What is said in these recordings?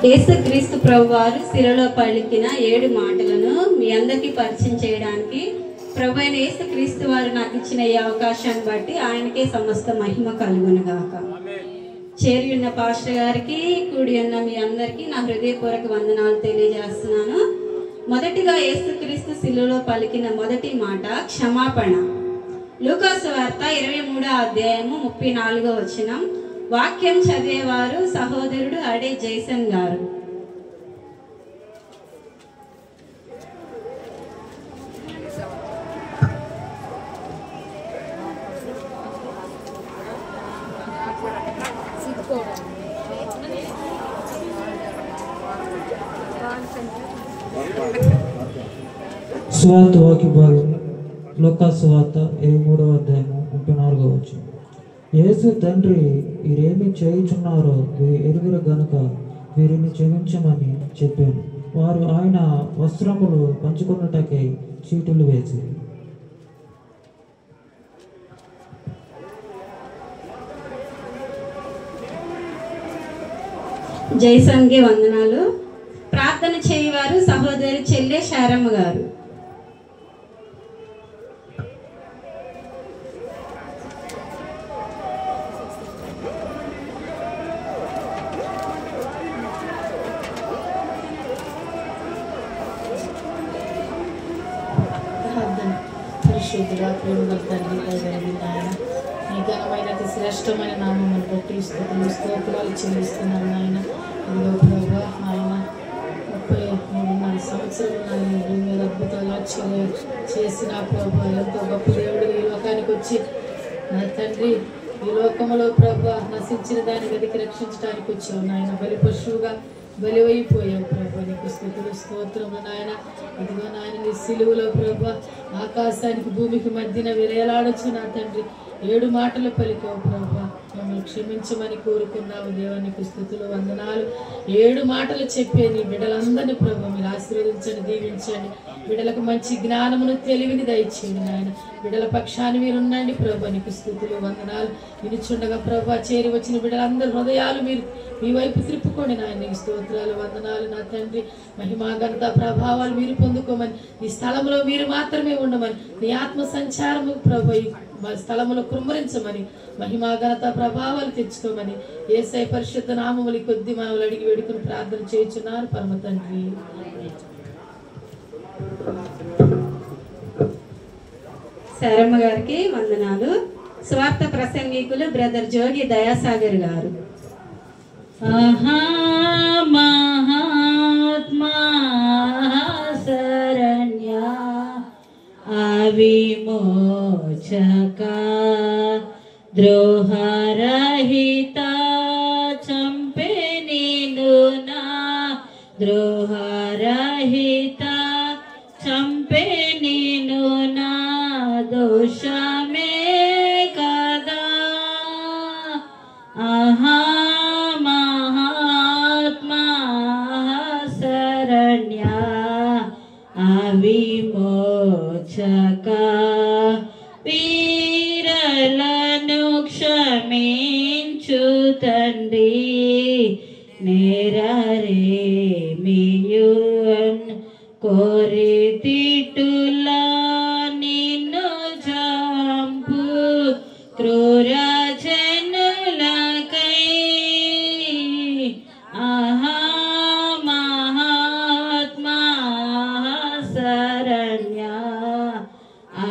యేసుక్రీస్తు ప్రభువారు శిలలో పలికిన 7 మాటలను మీ అందరికీ పరిచయం చేయడానికి ప్రభు అయిన యేసుక్రీస్తు వారు నాకు ఇచ్చిన ఈ అవకాశాన్ని బట్టి ఆయనకే సమస్త మహిమ కలుగునుగాక. చేరి ఉన్న పాస్టర్ గారికి, కూడి ఉన్న మీ అందరికీ నా హృదయపూర్వక వందనాలు తెలియజేస్తున్నాను. మొదటిగా యేసుక్రీస్తు శిలువలో పలికిన మొదటి మాట క్షమాపణ. లూకాసు వార్త 23వ అధ్యాయము 34వ వచనం. వాక్యం చదివేవారు సహోదరుడు అడే జైసన్ గారు. సువార్త వాక్య భాగం లూకాసు వార్త 23వ అధ్యాయము 34వ వచనం. యేసు తండ్రి వీరేమి చేయుచున్నారో ఎరుగురు గనుక వీరిని క్షమించమని చెప్పాను. వారు ఆయన వస్త్రములు పంచుకున్నటకై చీటులు వేసి. జైసన్కి వందనాలు. ప్రార్థన చేయవారు సహోదరి చెల్లె శారమ్మ గారు. పరిశుద్ధుడా, ప్రేమగల తండ్రి, ఆయన నీ ఘనమైన అతి శ్రేష్టమైన నామమును బట్టి స్తోత్రాలు చెల్లిస్తున్నాను నాయన. ఇదిగో ప్రభా, ఆయన 33 సంవత్సరాలు మీరు అద్భుతాలు చేసిన ప్రభా, ఎంతో గొప్ప దేవుడు ఈ లోకానికి వచ్చి నా తండ్రి ఈ లోకంలో ప్రభా నశించిన దాన్ని వెతికి రక్షించడానికి వచ్చావు నాయన. బలి పశువుగా బలివైపోయావు ప్రభా, నీకు స్తుతులు స్తోత్రము నాయన. ఇదిగో నాయన నీ సిలువలో ప్రభా ఆకాశానికి భూమికి మధ్యన విరేలాడొచ్చు నా తండ్రి. 7 మాటలు పలికావు ప్రభా, మమ్మల్ని క్షమించమని కోరుకున్నావు దేవా, నీకు స్తుతులు వందనాలు. 7 మాటలు చెప్పే నీ బిడ్డలందరినీ ప్రభా మీరు ఆశీర్వదించండి, దీవించండి. బిడ్డలకు మంచి జ్ఞానమును తెలివిని దయచేయండి నాయన. బిడ్డల పక్షాన్ని మీరు ఉండండి ప్రభా, నీకు స్తుతులు వందనాలు. వినుచుండగా ప్రభా చేరి వచ్చిన బిడ్డలందరి హృదయాలు మీరు మీ వైపు త్రిప్పుకోండి నాయన. నీకు స్తోత్రాలు వందనాలు నా తండ్రి. మహిమా ఘనత ప్రభావాలు మీరు పొందుకోమని, ఈ స్థలంలో మీరు మాత్రమే ఉండమని, నీ ఆత్మ సంచారము ప్రభు ఈ స్థలములో కుమ్మరించమని, మహిమా ఘనత ప్రభావాలు తెచ్చుకోమని యేసయ్య పరిశుద్ధ నామములు కొద్ది మనవులు అడిగి వేడుకుని ప్రార్థన చేయుచున్నారు పరమ తండ్రి. శారమ్మ గారికి వందనాలు. స్వార్థ ప్రసంగికులు బ్రదర్ జోగి దయాసాగర్ గారు. మహాత్మా శరణ్య అవిమోచక ద్రోహరహిత చంపే నిన్ను నా ద్రోహరహిత చంపే నిన్ను నా దోషమే కదా. మహాత్మా శరణ్య అవిమోచక వీరలను క్షమించు తండ్రి నేరరేమియున్ కోరి తిట్టులా నిన్ను చంపు క్రూర జనులకై. మహాత్మా శరణ్య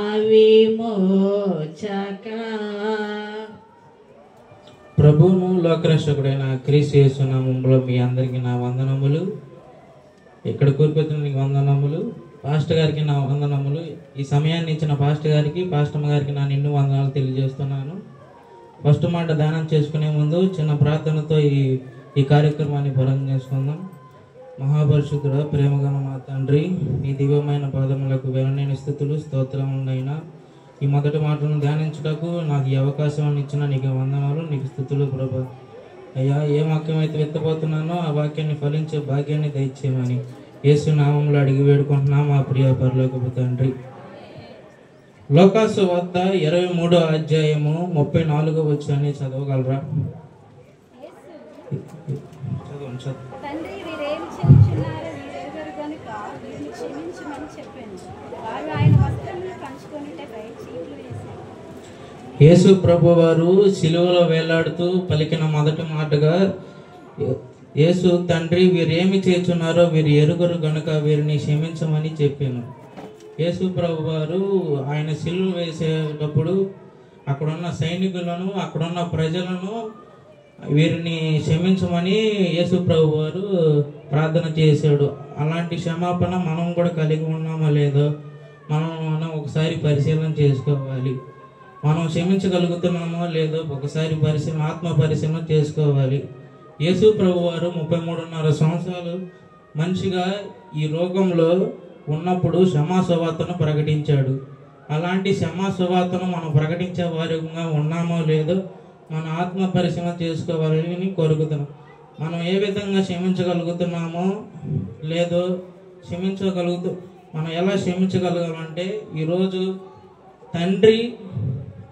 అవిమోచక. ప్రభువును లోకరక్షకుడైన క్రీస్తు యేసు నామములో మీ అందరికీ నా వందనములు. ఇక్కడ కూర్చున్న నీకు వందనములు. పాస్టర్ గారికి నా వందనములు. ఈ సమయాన్ని ఇచ్చిన పాస్టర్ గారికి, పాస్టమ్మ గారికి నా నిండు వందనాలు తెలియజేస్తున్నాను. ఫస్ట్ మాట ధ్యానం చేసుకునే ముందు చిన్న ప్రార్థనతో ఈ కార్యక్రమాన్ని ప్రారంభం చేసుకుందాం. మహాపరిశుద్ధుడ, ప్రేమగల మా తండ్రి, నీ దివ్యమైన పాదములకు వేలనేని స్థుతులు స్తోత్రములైనా ఈ మొదటి మాటలను ధ్యానించుటకు నాకు ఈ అవకాశాన్ని ఇచ్చిన నీకు వందనాలు, నీకు స్థుతులు ప్రభా. అయ్యా, ఏ వాక్యం అయితే విత్తపోతున్నానో ఆ వాక్యాన్ని ఫలించే భాగ్యాన్ని దయచేయమని యేసు నామంలో అడిగి వేడుకుంటున్నా మా ప్రియ పరలోకపు తండ్రి. లూకాసు వార్త 23వ అధ్యాయము 34వ వచనాన్ని చదవగలరా? తండ్రి వీరేమి చేయుచున్నారో వీరెరుగరు గనుక వీరిని క్షమించమని చెప్పాను. వారు ఆయన వస్త్రములు పంచుకొనుటకై చీట్లు వేశారు. యేసు ప్రభు వారు శిలువలో వేలాడుతూ పలికిన మొదటి మాటగా యేసు తండ్రి వీరేమి చేస్తున్నారో వీరు ఎరుగరు గనుక వీరిని క్షమించమని చెప్పాను. యేసు ప్రభు వారు ఆయన శిలువ వేసేటప్పుడు అక్కడున్న సైనికులను అక్కడున్న ప్రజలను వీరిని క్షమించమని యేసు ప్రభు వారు ప్రార్థన చేశాడు. అలాంటి క్షమాపణ మనం కూడా కలిగి ఉన్నామో లేదో మనం ఒకసారి పరిశీలన చేసుకోవాలి. మనం క్షమించగలుగుతున్నామో లేదో ఒకసారి ఆత్మ పరిశీలన చేసుకోవాలి. యేసు ప్రభు వారు 33.5 సంవత్సరాలు మనిషిగా ఈ లోకంలో ఉన్నప్పుడు క్షమా సువార్తను ప్రకటించాడు. అలాంటి క్షమా సువార్తను మనం ప్రకటించే వారిగా ఉన్నామో లేదో మన ఆత్మ పరిశీలన చేసుకోవాలని కోరుకుతున్నాం. మనం ఏ విధంగా క్షమించగలుగుతున్నామో లేదో మనం ఎలా క్షమించగలగాలంటే, ఈరోజు తండ్రి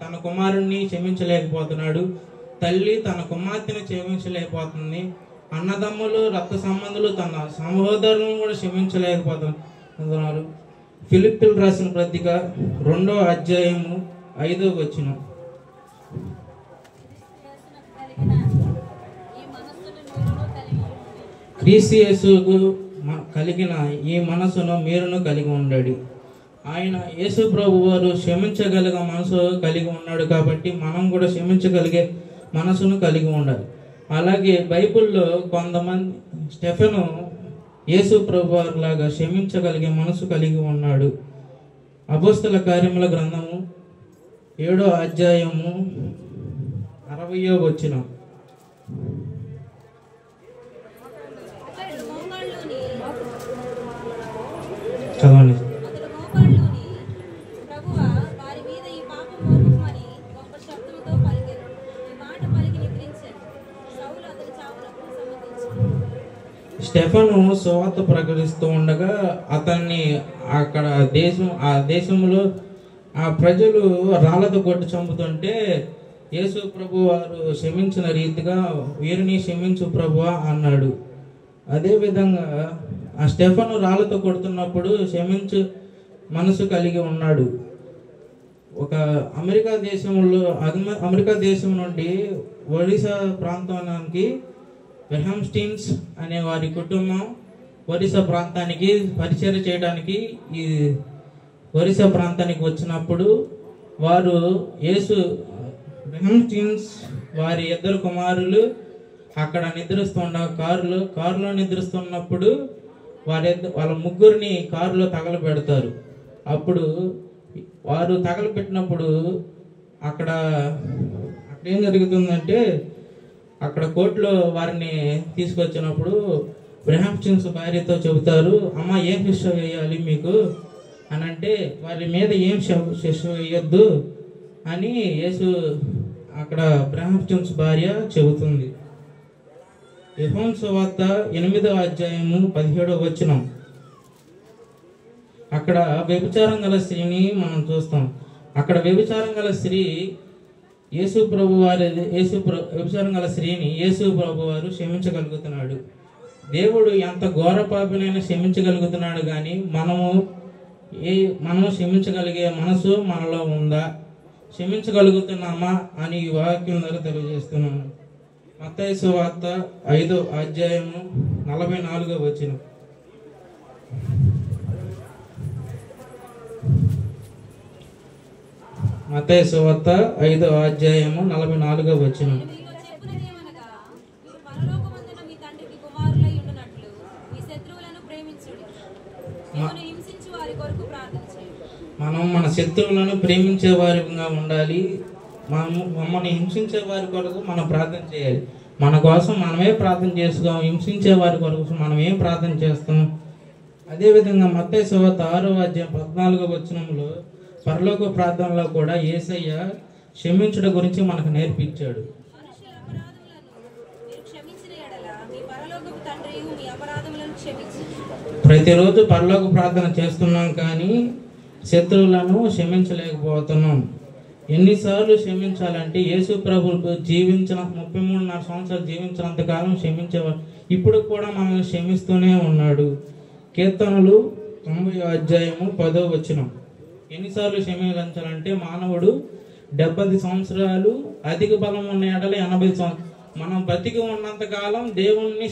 తన కుమారుణ్ణి క్షమించలేకపోతున్నాడు, తల్లి తన కుమార్తెను క్షమించలేకపోతుంది, అన్నదమ్ములు రక్త సంబంధులు తన సహోదరులను కూడా క్షమించలేకపోతున్నారు. ఫిలిప్పీలు రాసిన పత్రిక 2వ అధ్యాయము 5వ వచనం. క్రీస్తు యేసుకు కలిగిన ఈ మనసును మీరును కలిగి ఉండండి. ఆయన యేసు ప్రభు వారు క్షమించగలిగే మనసు కలిగి ఉన్నాడు కాబట్టి మనం కూడా క్షమించగలిగే మనసును కలిగి ఉండాలి. అలాగే బైబిల్లో కొంతమంది స్టెఫెను యేసు ప్రభు వారు లాగా క్షమించగలిగే మనసు కలిగి ఉన్నాడు. అపోస్తల కార్యముల గ్రంథము 7వ అధ్యాయము 60వ వచనం. చదవండి. స్టెఫను సువార్త ప్రకటిస్తూ ఉండగా అతన్ని అక్కడ ఆ దేశంలో ఆ ప్రజలు రాళ్లతో కొట్టి చంపుతుంటే యేసు ప్రభు వారు క్షమించిన రీతిగా వీరిని క్షమించు ప్రభువా అన్నాడు. అదేవిధంగా ఆ స్టెఫను రాళ్లతో కొడుతున్నప్పుడు క్షమించు మనసు కలిగి ఉన్నాడు. ఒక అమెరికా దేశం నుండి ఒడిశా ప్రాంతానికి వెహంస్టీన్స్ అనే వారి కుటుంబం ఒరిస్సా ప్రాంతానికి పరిచయం చేయడానికి ఈ ఒరిస్సా ప్రాంతానికి వచ్చినప్పుడు వారు వెహంస్టీన్స్ వారి 2 కుమారులు అక్కడ కారులో నిద్రిస్తున్నప్పుడు వాళ్ళ ముగ్గురిని కారులో తగలబెడతారు. అప్పుడు వారు తగలబెట్టినప్పుడు అక్కడ ఏం జరుగుతుందంటే, అక్కడ కోర్టులో వారిని తీసుకొచ్చినప్పుడు వెహంస్టీన్స్ భార్యతో చెబుతారు, అమ్మ ఏం శిక్ష వేయాలి మీకు అని అంటే, వారి మీద ఏం శిక్ష వేయొద్దు అని అక్కడ వెహంస్టీన్స్ భార్య చెబుతుంది. యోహాను సువార్త 8వ అధ్యాయము 17వ వచనం. అక్కడ వ్యభిచారం గల స్త్రీని మనం చూస్తాం. అక్కడ వ్యభిచారం గల స్త్రీ వ్యభిచారం గల స్త్రీని యేసు ప్రభు వారు క్షమించగలుగుతున్నాడు. దేవుడు ఎంత ఘోర పాపినైనా క్షమించగలుగుతున్నాడు. కానీ మనం క్షమించగలిగే మనసు మనలో ఉందా, క్షమించగలుగుతున్నామా అని ఈ వాక్యం ద్వారా తెలియజేస్తున్నాను. మత్తయి సువార్త 5వ అధ్యాయము 44వ వచనం. మత్తయి సువార్త 5వ అధ్యాయము 44వ వచనం. మనం మన శత్రువులను ప్రేమించే వారిగా ఉండాలి. మమ్మల్ని హింసించే వారి కొరకు మనం ప్రార్థన చేయాలి. మన కోసం మనమే ప్రార్థన చేసుకోం, హింసించే వారి కొరకు మనం ఏం ప్రార్థన చేస్తాం? అదేవిధంగా మత్తయి సువార్త 6వ అధ్యాయం 14వ వచనంలో పరలోక ప్రార్థనలో కూడా యేసయ్య క్షమించడం గురించి మనకు నేర్పించాడు. ప్రతిరోజు పరలోక ప్రార్థన చేస్తున్నాం కానీ శత్రువులను క్షమించలేకపోతున్నాం. ఎన్నిసార్లు క్షమించాలంటే యేసు ప్రభు జీవించిన 33.5 సంవత్సరాలు జీవించినంత కాలం క్షమించేవాడు. ఇప్పుడు కూడా మనల్ని క్షమిస్తూనే ఉన్నాడు. కీర్తనలు 90:10 ఎన్నిసార్లు క్షమించాలంటే మానవుడు 70 సంవత్సరాలు, అధిక బలం ఉన్న ఎడల 80 సంవత్సరాలు. మనం బతికి ఉన్నంత కాలం దేవుణ్ణి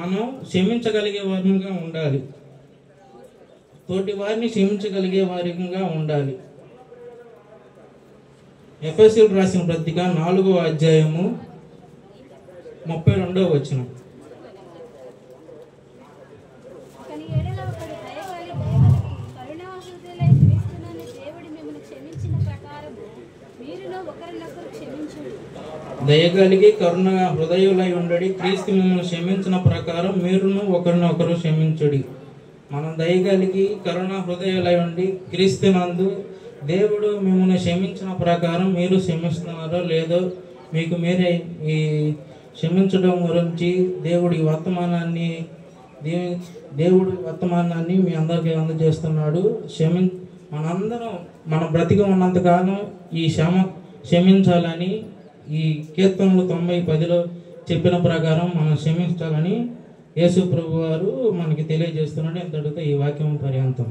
మనం క్షమించగలిగే వారిగా ఉండాలి. తోటి వారిని క్షమించగలిగే వారిగా ఉండాలి. ఎఫెసీయులకు రాసిన పత్రిక 4:32 కానీ ఎడల ఒకడు దయగలిగి కరుణాహృదయులై క్రీస్తునందు దేవుడు మిమ్మల్ని క్షమించిన ప్రకారము మీరును ఒకరినొకరు క్షమించుడి. దయగలిగి కరుణ హృదయులై ఉండడి, క్రీస్తు మిమ్మల్ని క్షమించిన ప్రకారం మీరును ఒకరినొకరు క్షమించుడి. మనం దయగలిగి కరుణ హృదయులై ఉండి క్రీస్తునందు దేవుడు మిమ్మల్ని క్షమించిన ప్రకారం మీరు క్షమిస్తున్నారో లేదో మీకు మీరే ఈ క్షమించడం గురించి దేవుడి వర్తమానాన్ని మీ అందరికీ అందజేస్తున్నాడు. మనందరం మన బ్రతికి ఉన్నంతకాలం ఈ క్షమించాలని ఈ కీర్తనలు 90:10 చెప్పిన ప్రకారం మనం క్షమించాలని యేసు ప్రభు వారు మనకి తెలియజేస్తున్నాడు. ఇంతటితో ఈ వాక్యం పర్యంతం.